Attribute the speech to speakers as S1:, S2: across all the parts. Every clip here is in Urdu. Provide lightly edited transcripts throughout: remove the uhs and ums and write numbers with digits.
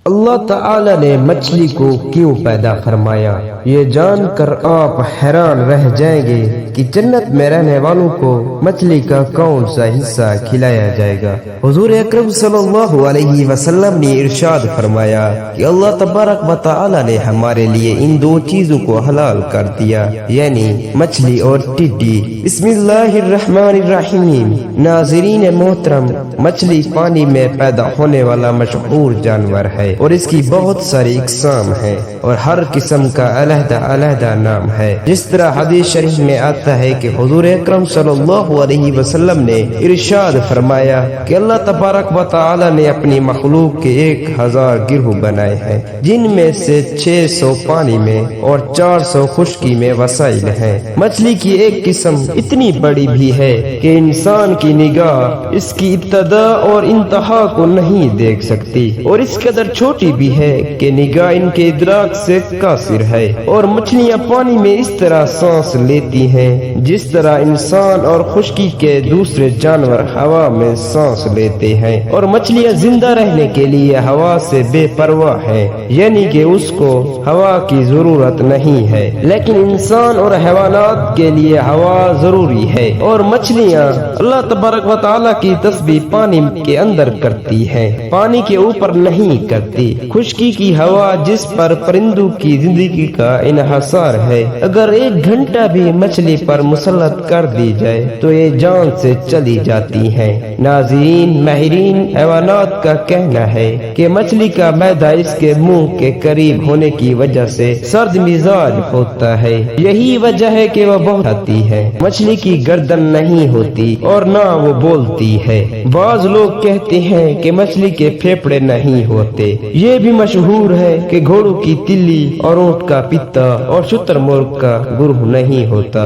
S1: اللہ تعالی نے مچھلی کو کیوں پیدا فرمایا؟ یہ جان کر آپ حیران رہ جائیں گے کہ جنت میں رہنے والوں کو مچھلی کا کون سا حصہ کھلایا جائے گا۔ حضور اکرم صلی اللہ علیہ وسلم نے ارشاد فرمایا کہ اللہ تبارک و تعالی نے ہمارے لیے ان دو چیزوں کو حلال کر دیا، یعنی مچھلی اور ٹڈی۔ بسم اللہ الرحمن الرحیم۔ ناظرین محترم، مچھلی پانی میں پیدا ہونے والا مشہور جانور ہے اور اس کی بہت ساری اقسام ہیں اور ہر قسم کا علیحدہ علیحدہ نام ہے۔ جس طرح حدیث شریف میں آتا ہے کہ حضور اکرم صلی اللہ علیہ وسلم نے ارشاد فرمایا کہ اللہ تبارک و تعالی نے اپنی مخلوق کے 1000 گروہ بنائے ہیں، جن میں سے 600 پانی میں اور 400 خشکی میں وسائل ہیں۔ مچھلی کی ایک قسم اتنی بڑی بھی ہے کہ انسان کی نگاہ اس کی ابتدا اور انتہا کو نہیں دیکھ سکتی، اور اس قدر چھوٹی بھی ہے کہ نگاہ ان کے ادراک سے قاصر ہے۔ اور مچھلیاں پانی میں اس طرح سانس لیتی ہیں جس طرح انسان اور خشکی کے دوسرے جانور ہوا میں سانس لیتے ہیں، اور مچھلیاں زندہ رہنے کے لیے ہوا سے بے پرواہ ہیں، یعنی کہ اس کو ہوا کی ضرورت نہیں ہے، لیکن انسان اور حیوانات کے لیے ہوا ضروری ہے۔ اور مچھلیاں اللہ تبارک و تعالی کی تسبیح پانی کے اندر کرتی ہیں، پانی کے اوپر نہیں کرتی۔ خشکی کی ہوا جس پر پرندوں کی زندگی کا انحصار ہے، اگر 1 گھنٹہ بھی مچھلی پر مسلط کر دی جائے تو یہ جان سے چلی جاتی ہیں۔ ناظرین، ماہرین حیوانات کا کہنا ہے کہ مچھلی کا معدہ اس کے منہ کے قریب ہونے کی وجہ سے سرد مزاج ہوتا ہے، یہی وجہ ہے کہ وہ بہت کھاتی ہے۔ مچھلی کی گردن نہیں ہوتی اور نہ وہ بولتی ہے۔ بعض لوگ کہتے ہیں کہ مچھلی کے پھیپھڑے نہیں ہوتے۔ یہ بھی مشہور ہے کہ گھوڑوں کی تلی اور اونٹ کا پتا اور شتر مرغ کا گروہ نہیں ہوتا۔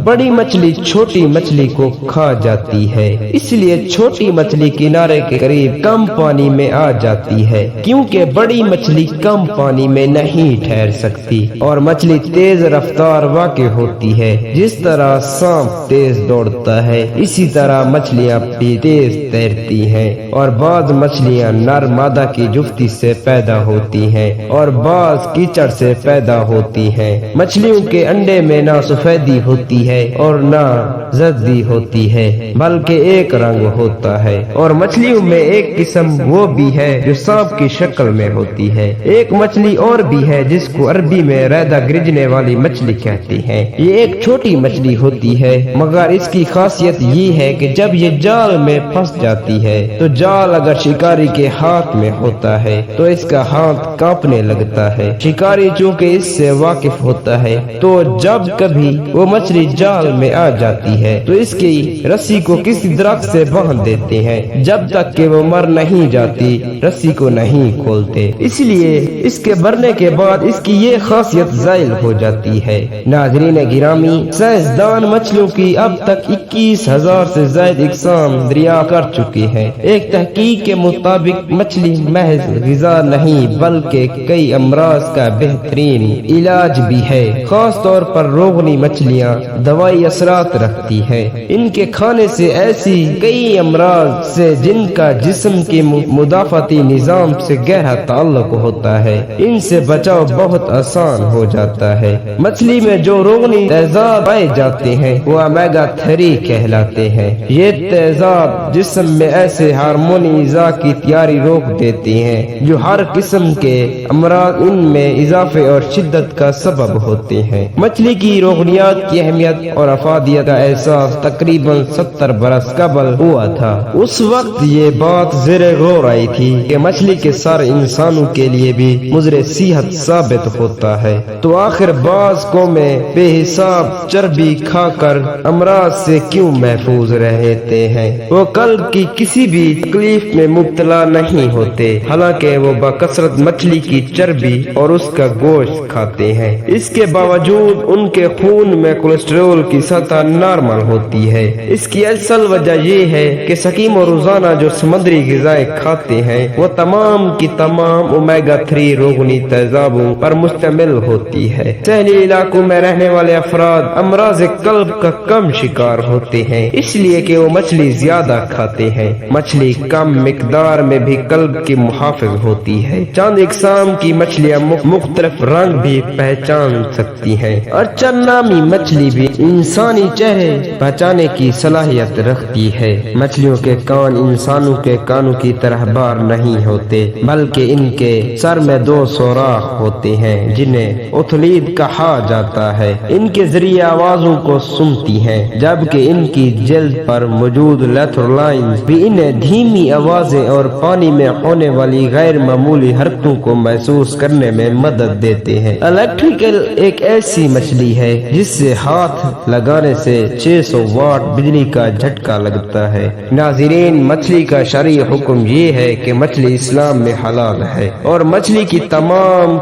S1: بڑی مچھلی چھوٹی مچھلی کو کھا جاتی ہے، اس لیے چھوٹی مچھلی کنارے کے قریب کم پانی میں آ جاتی ہے، کیونکہ بڑی مچھلی کم پانی میں نہیں ٹھہر سکتی۔ اور مچھلی تیز رفتار واقع ہوتی ہے، جس طرح سانپ تیز دوڑتا ہے اسی طرح مچھلیاں بھی تیز تیرتی ہیں۔ اور بعض مچھلیاں نر مادہ کی جفتی سے پیدا ہوتی ہیں اور بعض کیچڑ سے پیدا ہوتی ہیں۔ مچھلیوں کے انڈے میں نہ سفیدی ہوتی ہے اور نہ زردی ہوتی ہے، بلکہ ایک رنگ ہوتا ہے۔ اور مچھلیوں میں ایک قسم وہ بھی ہے جو سانپ کی شکل میں ہوتی ہے۔ ایک مچھلی اور بھی ہے جس کو عربی میں ریدہ گرجنے والی مچھلی کہتی ہیں۔ یہ ایک چھوٹی مچھلی ہوتی ہے، مگر اس کی خاصیت یہ ہے کہ جب یہ جال میں پھنس جاتی ہے تو جال اگر شکاری کے ہاتھ میں ہوتا ہے تو اس کا ہاتھ کانپنے لگتا ہے۔ شکاری چونکہ اس سے واقف ہوتا ہے تو جب کبھی وہ مچھلی جال میں آ جاتی ہے تو اس کی رسی کو کسی درخت سے باندھ دیتے ہیں، جب تک کہ وہ مر نہیں جاتی رسی کو نہیں کھولتے، اس لیے اس کے مرنے کے بعد اس کی یہ خاصیت زائل ہو جاتی ہے۔ ناظرین گرامی، سائنسدان مچھلیوں کی اب تک 21,000 سے زائد اقسام دریافت کر چکے ہیں۔ ایک تحقیق کے مطابق مچھلی محض غذا نہیں بلکہ کئی امراض کا بہترین علاج بھی ہے۔ خاص طور پر روغنی مچھلیاں دوائی اثرات رکھتی ہیں۔ ان کے کھانے سے ایسی کئی امراض سے جن کا جسم کے مدافعتی نظام سے گہرا تعلق ہوتا ہے، ان سے بچاؤ بہت آسان ہو جاتا ہے۔ مچھلی میں جو روغنی تیزاب پائے جاتے ہیں وہ اومیگا 3 کہلاتے ہیں۔ یہ تیزاب جسم میں ایسے ہارمونی اعضاء کی تیاری روک دیتے ہیں جو ہر قسم کے امراض ان میں اضافے اور شدت کا سبب ہوتے ہیں۔ مچھلی کی روغنیات کی اہمیت اور افادیت کا احساس تقریباً 70 برس قبل ہوا تھا۔ اس وقت یہ بات زیر غور آئی تھی کہ مچھلی کے سر انسانوں کے لیے بھی مضر صحت ثابت ہوتا ہے، تو آخر بعض قومیں بے حساب چربی کھا کر امراض سے کیوں محفوظ رہتے ہیں؟ وہ قلب کی کسی بھی تکلیف میں مبتلا نہیں ہوتے، حالانکہ وہ بکثرت مچھلی کی چربی اور اس کا گوشت کھاتے کھاتے ہیں، اس کے باوجود ان کے خون میں کولیسٹرول کی سطح نارمل ہوتی ہے۔ اس کی اصل وجہ یہ ہے کہ سکیم اور روزانہ جو سمندری غذائیں کھاتے ہیں وہ تمام کی تمام اومیگا 3 روغنی تیزابوں پر مشتمل ہوتی ہے۔ ساحلی علاقوں میں رہنے والے افراد امراض قلب کا کم شکار ہوتے ہیں، اس لیے کہ وہ مچھلی زیادہ کھاتے ہیں۔ مچھلی کم مقدار میں بھی قلب کی محافظ ہوتی ہے۔ چند اقسام کی مچھلیاں مختلف رنگ بھی پہچان سکتی ہیں، اور چند نامی مچھلی بھی انسانی چہرے پہچانے کی صلاحیت رکھتی ہے۔ مچھلیوں کے کان انسانوں کے کانوں کی طرح بار نہیں ہوتے، بلکہ ان کے سر میں 2 سوراخ ہوتے ہیں جنہیں اوتھلید کہا جاتا ہے۔ ان کے ذریعے آوازوں کو سنتی ہیں، جبکہ ان کی جلد پر موجود لیتھرولائنز بھی انہیں دھیمی آوازیں اور پانی میں ہونے والی غیر معمولی حرکتوں کو محسوس کرنے میں مدد دیتے ہیں۔ الیکٹریکل ایک ایسی مچھلی ہے جس سے ہاتھ لگانے سے 600 واٹ بجلی کا جھٹکا لگتا ہے۔ ناظرین، مچھلی کا شرعی حکم یہ ہے کہ مچھلی اسلام میں حلال ہے، اور مچھلی کی تمام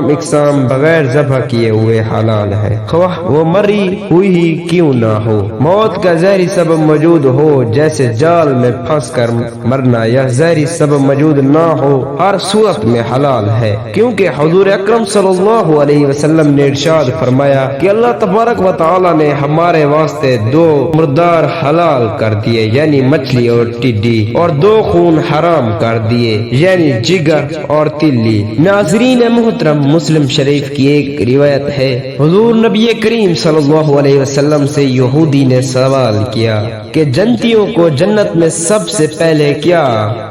S1: اقسام بغیر ذبح کیے ہوئے حلال ہے، خواہ وہ مری ہوئی ہی کیوں نہ ہو۔ موت کا زہری سبب موجود ہو، جیسے جال میں پھنس کر مرنا، یا زہری سبب موجود نہ ہو، ہر صورت میں حلال ہے، کیونکہ حضور اکرم صلی اللہ علیہ وسلم نے ارشاد فرمایا کہ اللہ تبارک و تعالی نے ہمارے واسطے 2 مردار حلال کر دیے، یعنی مچھلی اور ٹڈی، اور 2 خون حرام کر دیے، یعنی جگر اور تلی۔ ناظرین محترم، مسلم شریف کی ایک روایت ہے، حضور نبی کریم صلی اللہ علیہ وسلم سے یہودی نے سوال کیا کہ جنتیوں کو جنت میں سب سے پہلے کیا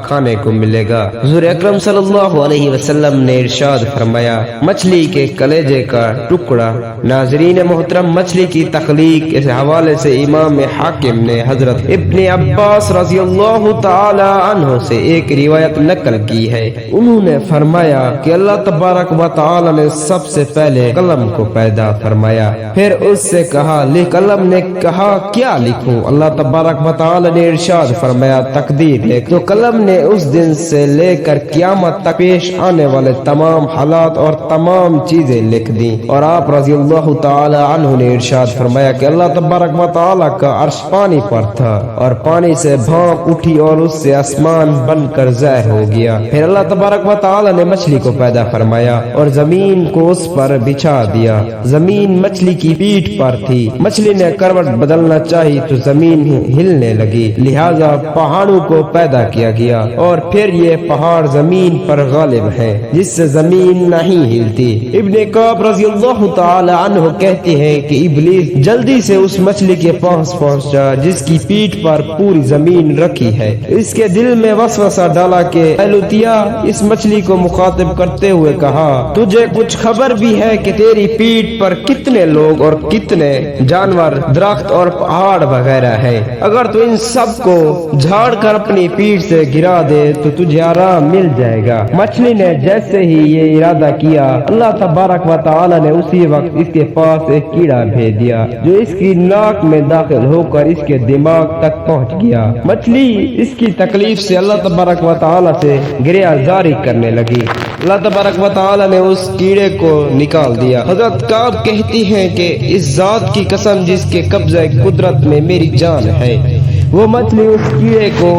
S1: کھانے کو ملے گا؟ حضور اکرم صلی اللہ علیہ وسلم نے ارشاد فرمایا، مچھلی کے کلیجے کا ٹکڑا۔ ناظرین محترم، مچھلی کی تخلیق کے حوالے سے امام حاکم نے حضرت ابن عباس رضی اللہ تعالی عنہ سے ایک روایت نقل کی ہے۔ انہوں نے فرمایا کہ اللہ تبارک و تعالی نے سب سے پہلے قلم کو پیدا فرمایا، پھر اس سے کہا لکھ۔ قلم نے کہا کیا لکھوں؟ اللہ تبارک و تعالی نے ارشاد فرمایا تقدیر لکھ۔ تو قلم نے اس دن سے لے کر قیامت تک پیش آنے والے تمام حالات اور تمام چیزیں لکھ دیں، اور آپ رضی اللہ تعالی عنہ نے ارشاد فرمایا کہ اللہ تبارک و تعالی کا عرش پانی پر تھا، اور پانی سے بھاپ اٹھی اور اس سے آسمان بن کر ظاہر ہو گیا۔ پھر اللہ تبارک و تعالی نے مچھلی کو پیدا فرمایا اور زمین کو اس پر بچھا دیا۔ زمین مچھلی کی پیٹھ پر تھی، مچھلی نے کروٹ بدلنا چاہی تو زمین ہلنے لگی، لہذا پہاڑوں کو پیدا کیا گیا، اور پھر یہ پہاڑ زمین پر غالب ہیں جس سے زمین نہیں ہلتی۔ ابن کعب رضی اللہ تعالی عنہ کہتے ہیں کہ ابلیس جلدی سے اس مچھلی کے پاس پہنچا جس کی پیٹھ پر پوری زمین رکھی ہے۔ اس کے دل میں وسوسہ ڈالا کہ اے لوطیا، اس مچھلی کو مخاطب کرتے ہوئے کہا، تجھے کچھ خبر بھی ہے کہ تیری پیٹھ پر کتنے لوگ اور کتنے جانور، درخت اور پہاڑ وغیرہ ہے؟ اگر تو ان سب کو جھاڑ کر اپنی پیٹھ سے گرا دے تو تجھے آرام مل جائے گا۔ مچھلی نے جیسے ہی یہ ارادہ کیا، اللہ تبارک و تعالی نے اسی وقت اس کے پاس ایک کیڑا بھیج دیا جو اس کی ناک میں داخل ہو کر اس کے دماغ تک پہنچ گیا۔ مچھلی اس کی تکلیف سے اللہ تبارک و تعالی سے گریہ زاری کرنے لگی۔ اللہ تبارک و تعالی نے اس کیڑے کو نکال دیا۔ حضرت کعب کہتی ہیں کہ اس ذات کی قسم جس کے قبضہ قدرت میں میری جان ہے، وہ مچھلی اس کیڑے کو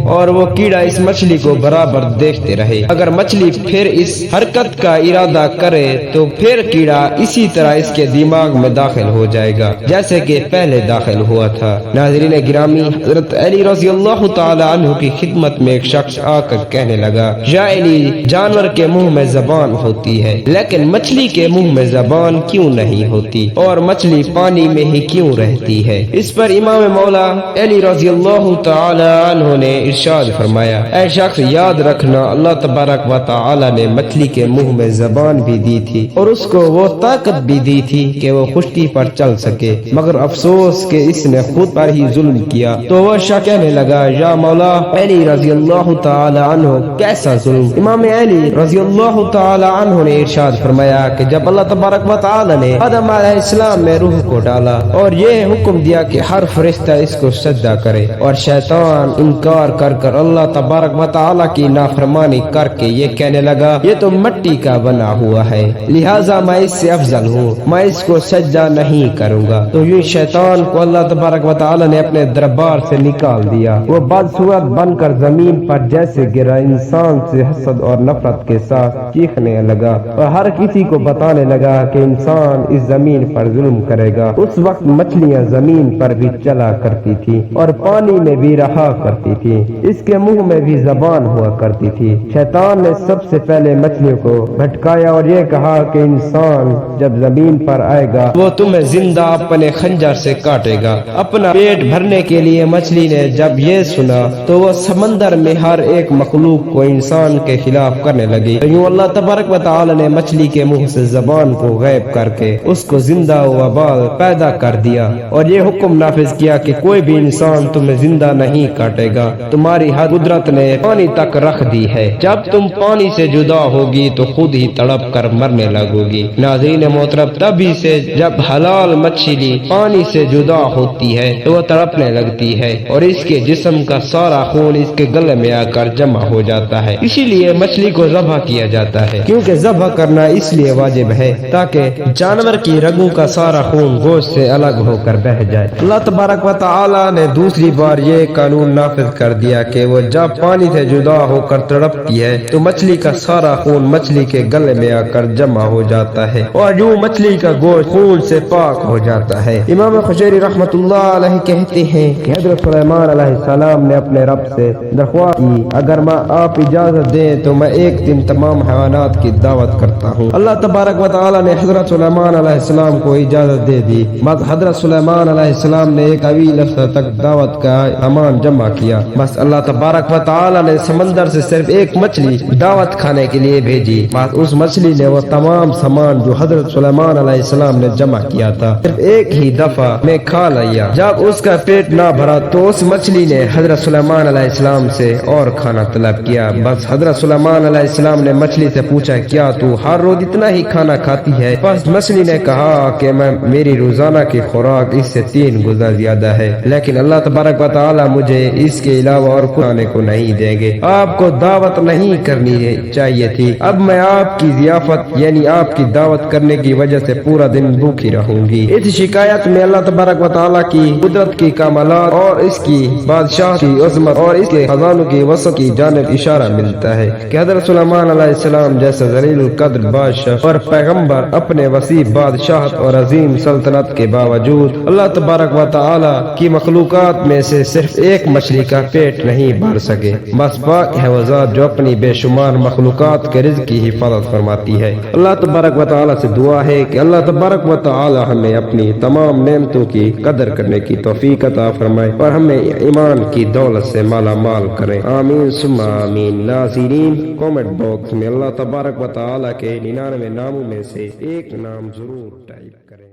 S1: اور وہ کیڑا اس مچھلی کو برابر دیکھتے رہے۔ اگر مچھلی پھر اس حرکت کا ارادہ کرے تو پھر کیڑا اسی طرح اس کے دماغ میں داخل ہو جائے گا جیسے کہ پہلے داخل ہوا تھا۔ ناظرین گرامی، حضرت علی رضی اللہ تعالی عنہ کی خدمت میں ایک شخص آ کر کہنے لگا، یا علی، جانور کے منہ میں زبان ہوتی ہے لیکن مچھلی کے منہ میں زبان کیوں نہیں ہوتی، اور مچھلی پانی میں ہی کیوں رہتی ہے؟ اس پر امام مولا علی رضی اللہ تعالی عنہ نے ارشاد فرمایا، اے شخص، یاد رکھنا، اللہ تبارک و تعالی نے مچھلی کے منہ میں زبان بھی دی تھی اور اس کو وہ طاقت بھی دی تھی کہ وہ خشکی پر چل سکے، مگر افسوس کہ اس نے خود پر ہی ظلم کیا۔ تو وہ شخص کہنے لگا، یا مولا علی رضی اللہ تعالی عنہ، کیسا ظلم؟ امام علی رضی اللہ تعالی عنہ نے ارشاد فرمایا کہ جب اللہ تبارک و تعالی نے آدم علیہ السلام میں روح کو ڈالا اور یہ حکم دیا کہ ہر فرشتہ اس کو سجدہ کرے، کرے، اور شیطان انکار کر کر اللہ تبارک و تعالی کی نافرمانی کر کے یہ کہنے لگا یہ تو مٹی کا بنا ہوا ہے، لہٰذا میں اس سے افضل ہوں، میں اس کو سجدہ نہیں کروں گا۔ تو یوں شیطان کو اللہ تبارک و تعالی نے اپنے دربار سے نکال دیا، وہ بدصورت بن کر زمین پر جیسے گرا، انسان سے حسد اور نفرت کے ساتھ چیخنے لگا اور ہر کسی کو بتانے لگا کہ انسان اس زمین پر ظلم کرے گا۔ اس وقت مچھلیاں زمین پر بھی چلا کرتی تھی اور پانی میں بھی رہا کرتی تھی، اس کے منہ میں بھی زبان ہوا کرتی تھی۔ شیطان نے سب سے پہلے مچھلیوں کو بھٹکایا اور یہ کہا کہ انسان جب زمین پر آئے گا وہ تمہیں زندہ اپنے خنجر سے کاٹے گا۔ اپنا پیٹ بھرنے کے لیے مچھلی نے جب یہ سنا تو وہ سمندر میں ہر ایک مخلوق کو انسان کے خلاف کرنے لگی۔ یوں اللہ تبارک و تعالی نے مچھلی کے منہ سے زبان کو غائب کر کے اس کو زندہ و بال پیدا کر دیا اور یہ حکم نافذ کیا کہ کوئی بھی انسان تمہیں زندہ نہیں کاٹے گا، تمہاری حد قدرت نے پانی تک رکھ دی ہے، جب تم پانی سے جدا ہوگی تو خود ہی تڑپ کر مرنے لگو گی۔ ناظرین محترم، تبھی سے جب حلال مچھلی پانی سے جدا ہوتی ہے تو وہ تڑپنے لگتی ہے اور اس کے جسم کا سارا خون اس کے گلے میں آ کر جمع ہو جاتا ہے، اسی لیے مچھلی کو ذبح کیا جاتا ہے، کیونکہ ذبح کرنا اس لیے واجب ہے تاکہ جانور کی رگوں کا سارا خون گوشت سے الگ ہو کر بہہ جائے۔ اللہ تبارک و تعالی نے دوسری بار یہ قانون نافذ کر دیا کہ وہ جب پانی سے جدا ہو کر تڑپتی ہے تو مچھلی کا سارا خون مچھلی کے گلے میں آ کر جمع ہو جاتا ہے اور یوں مچھلی کا گوشت خون سے پاک ہو جاتا ہے۔ امام خشیری رحمۃ اللہ علیہ کہتے ہیں کہ حضرت سلیمان علیہ السلام نے اپنے رب سے درخواست کی اگر میں آپ اجازت دیں تو میں ایک دن تمام حیوانات کی دعوت کرتا ہوں۔ اللہ تبارک و تعالی نے حضرت سلیمان علیہ السلام کو اجازت دے دی، بس حضرت سلیمان علیہ السلام نے ایک طویل عرصہ تک دعوت کا سامان جمع کیا، بس اللہ تبارک و تعالی نے سمندر سے صرف ایک مچھلی دعوت کھانے کے لیے بھیجی، بس اس مچھلی نے وہ تمام سامان جو حضرت سلیمان علیہ السلام نے جمع کیا تھا صرف ایک ہی دفعہ میں کھا لیا۔ جب اس کا پیٹ نہ بھرا تو اس مچھلی نے حضرت سلیمان علیہ السلام سے اور کھانا طلب کیا، بس حضرت سلیمان علیہ السلام نے مچھلی سے پوچھا کیا تو ہر روز اتنا ہی کھانا کھاتی ہے؟ بس مچھلی نے کہا کہ میری روزانہ کی خوراک اس سے 3 گنا زیادہ ہے، لیکن اللہ تبارک و تعالی مجھے اس کے علاوہ اور کھانے کو نہیں دیں گے، آپ کو دعوت نہیں کرنی چاہیے تھی، اب میں آپ کی ضیافت یعنی آپ کی دعوت کرنے کی وجہ سے پورا دن بھوکی رہوں گی۔ اس شکایت میں اللہ تبارک و تعالی کی قدرت کی کمالات اور اس کی بادشاہ کی عظمت اور اس کے خزانوں کی وسعت کی جانب اشارہ ملتا ہے کہ حضرت سلیمان علیہ السلام جیسا ذلیل القدر بادشاہ اور پیغمبر اپنے وسیع بادشاہت اور عظیم سلطنت کے باوجود اللہ تبارک و تعالی کی مخلوقات میں سے صرف ایک مچھلی کا پیٹ نہیں بھر سکے۔ بس پاک ہے وہ ذات جو اپنی بے شمار مخلوقات کے رزق کی حفاظت فرماتی ہے۔ اللہ تبارک و تعالی سے دعا ہے کہ اللہ تبارک و تعالی ہمیں اپنی تمام نعمتوں کی قدر کرنے کی توفیق عطا فرمائے اور ہمیں ایمان کی دولت سے مالا مال کرے، آمین ثم آمین۔ ناظرین، کومنٹ باکس میں اللہ تبارک و تعالی کے 99 ناموں میں سے ایک نام ضرور ٹائپ کریں۔